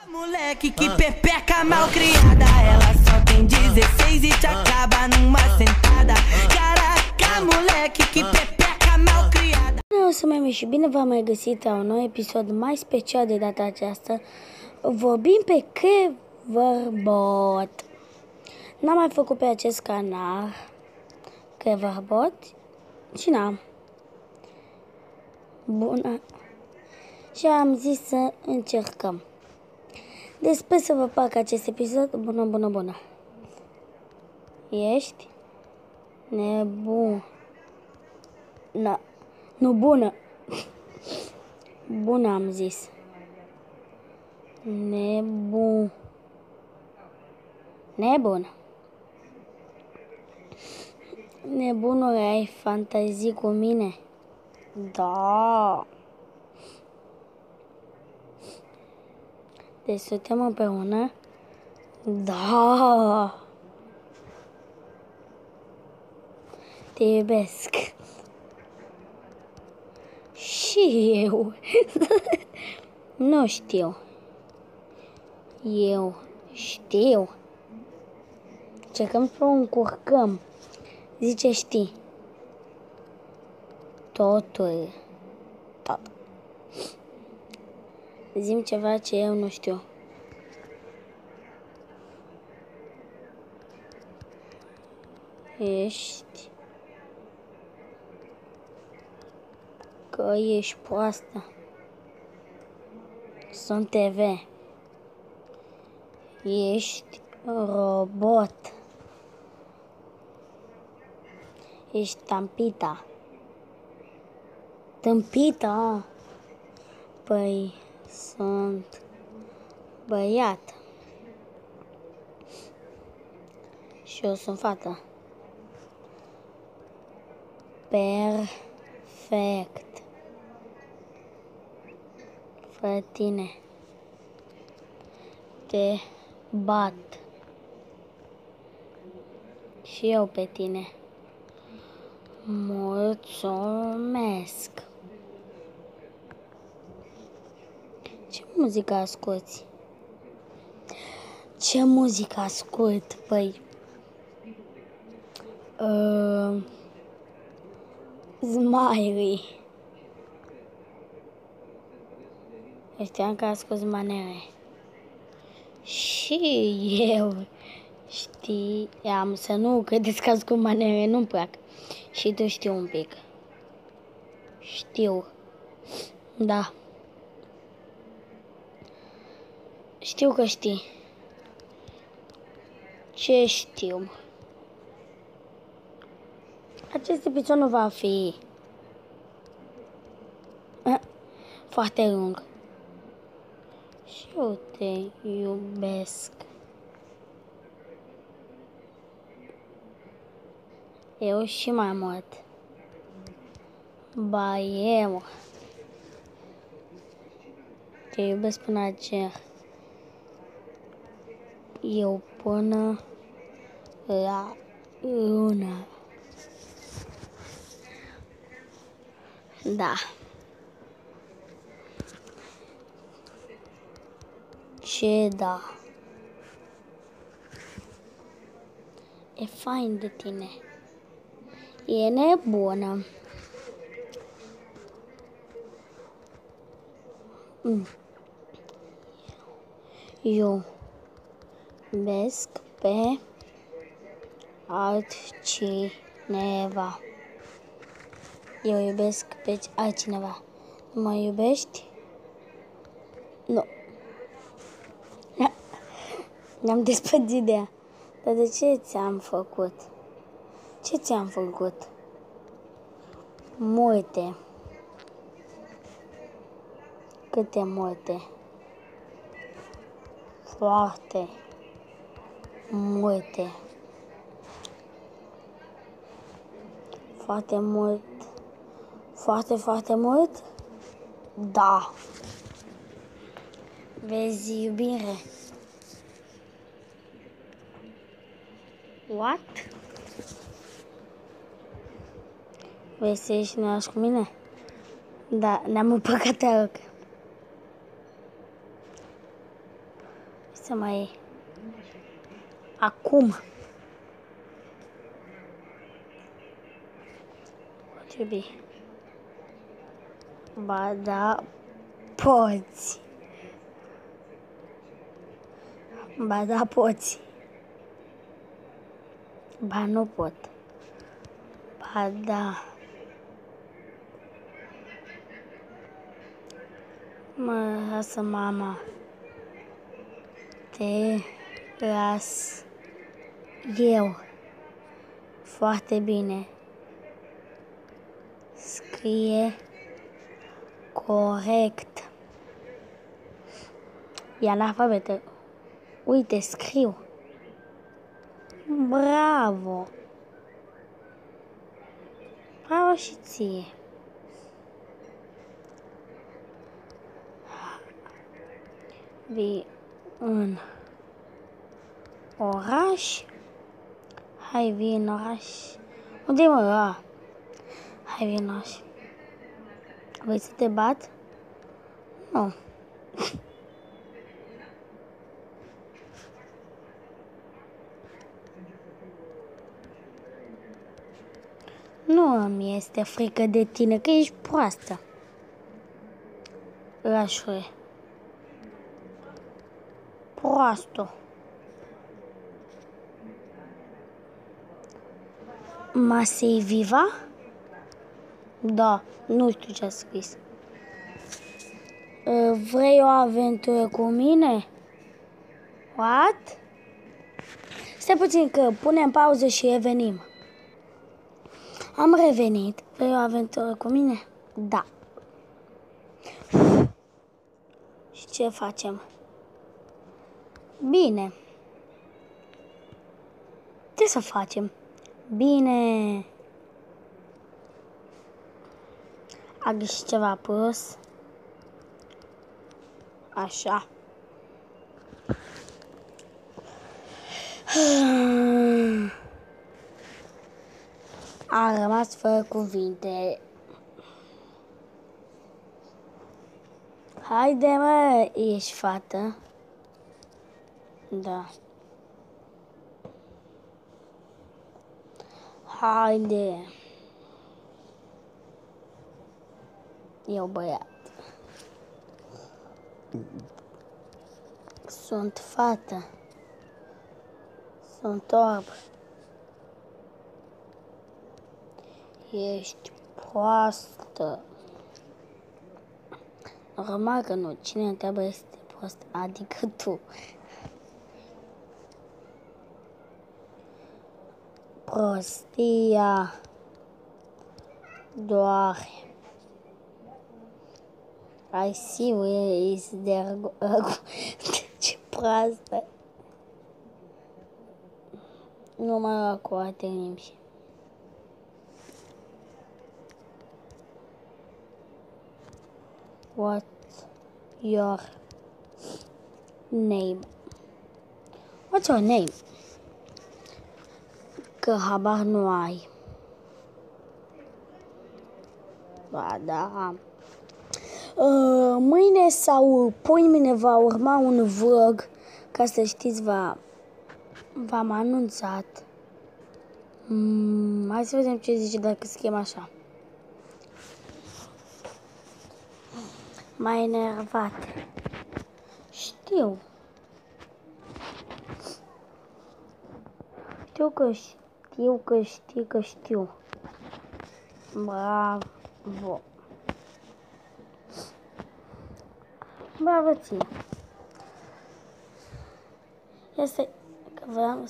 Moleque que pepeca mal criada, ela só tem 16 e te acaba numa sentada. Caraca, moleque que pepeca mal criada. Eu sou Meme și bine v-am mai găsit la un nou episod mai special de data aceasta. Vorbim pe Cleverbot. N-am mai făcut pe acest canal Cleverbot și n-am. Bună. Și am zis să încercăm. Deci sper să vă placă acest episod. Bună. Ești nebun. Nu bună. Bună am zis. Nebun. Nebunule, ai fantazii cu mine? Da. Deci suntem împreună? Da. Te iubesc. Și eu. Nu știu. Eu știu. Cercăm să o încurcăm. Zice știi. Totul. Tot. Zi-mi ceva ce eu nu știu. Ești. Că ești proastă. Sunt TV. Ești robot. Ești tampita. Tâmpita? Păi, sunt băiat. Și eu sunt fată. Perfect. Fă tine. Te bat. Și eu pe tine. Mulțumesc. Ce muzică asculti? Ce muzică ascult? Păi... Smiley. Știam că ascult manele. Și eu știam, să nu credeți că ascult manele, nu-mi plac. Și tu știi un pic. Știu. Da. Știu că știi. Ce știu? Acest episod nu va fi foarte lung. Și eu te iubesc. Eu și mai mult. Ba eu. Te iubesc până la cer. Eu până la lună. Da. Ce da? E fain de tine. E nebună. Eu iubesc pe altcineva. Eu iubesc pe altcineva. Nu mă iubești? Nu. Ne-am despărțit de ea. Dar de ce ți-am făcut? Ce ți-am făcut? Multe. Câte multe? Foarte multe. Foarte mult. Foarte mult? Da. Vezi, iubire. What? Vrei să ieși în cu mine? Da, ne-am împăcat. Să mai... Acum. Trebuie. Ba da, poți. Ba da, poți. Ba nu pot. Ba da. Mă lasă mama. Te las eu. Foarte bine. Scrie corect. E analfabetă. Uite, scriu. Bravo! Bravo și ție. Vii în oraș? Hai, vii în oraș. Unde mă? Hai, vii în oraș. Vrei să te bat? Nu. Nu îmi este frică de tine, că ești proastă. Rașule. Proastă. Masei viva? Da, nu știu ce a scris. Vrei o aventură cu mine? What? Stai puțin că punem pauză și revenim. Am revenit. Vrei o aventură cu mine? Da. Și ce facem? Bine. Ce să facem? Bine. A găsit ceva pus. Așa. A rămas fără cuvinte. Haide, mă, ești fată? Da. Haide. Eu băiat. Sunt fată. Sunt orb. Ești proastă. Normal că nu. Cine întreabă este prost? Adică tu. Prostia doare. I see where is there. Ce proastă. Nu mai lua cu alte limbi. What's your name? What's your name? Că habar nu ai. Ba da. Mâine sau poimine va urma un vlog. Ca să știți, v-am anunțat. Hai să vedem ce zice dacă schem așa. M-ai enervat. Știu. Știu. Bravo. Bravo ție. Este că vreau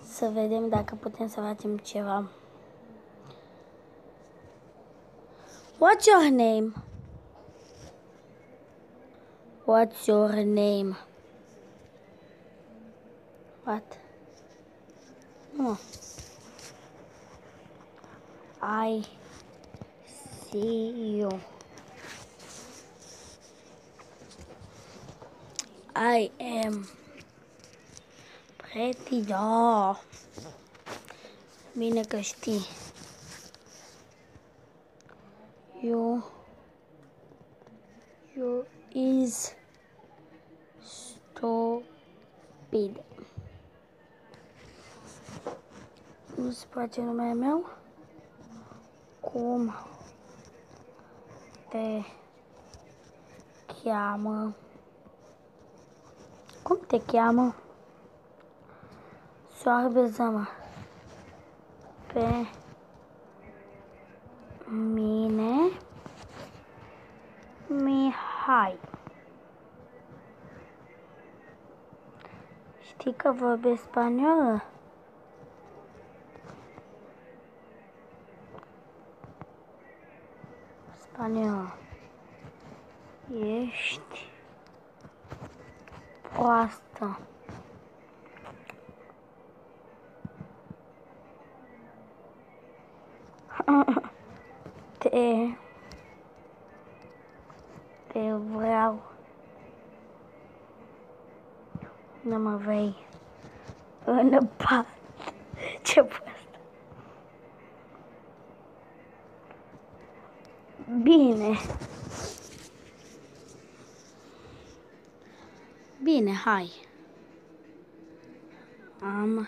să vedem dacă putem să facem ceva. What's your name? What's your name? What? No. I see you. I am pretty, da. Bine că știi. You is stupide. Nu-ți place numele meu? Cum te cheamă? Cum te cheamă? Soarbează-mă pe mine, Mihai. Știi că vorbesc spaniolă? Spaniolă. Ești proastă. Te vreau. Nu mă vei înăpat. Ce prost. Bine. Bine, hai. Am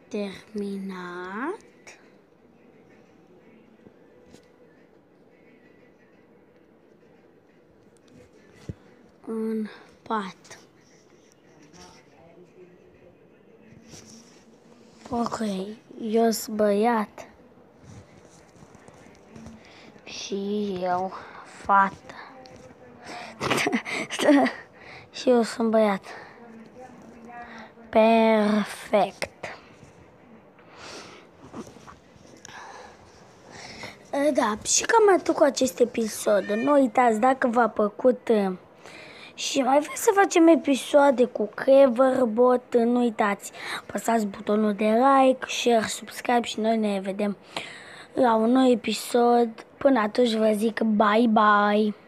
terminat. În pat. Ok, eu sunt băiat. Și eu fată. Și eu sunt băiat. Perfect. Da, și cam atât cu acest episod. Nu uitați, dacă v-a plăcut și mai vreți să facem episoade cu Cleverbot, nu uitați, apăsați butonul de like, share, subscribe și noi ne vedem la un nou episod. Până atunci vă zic bye bye!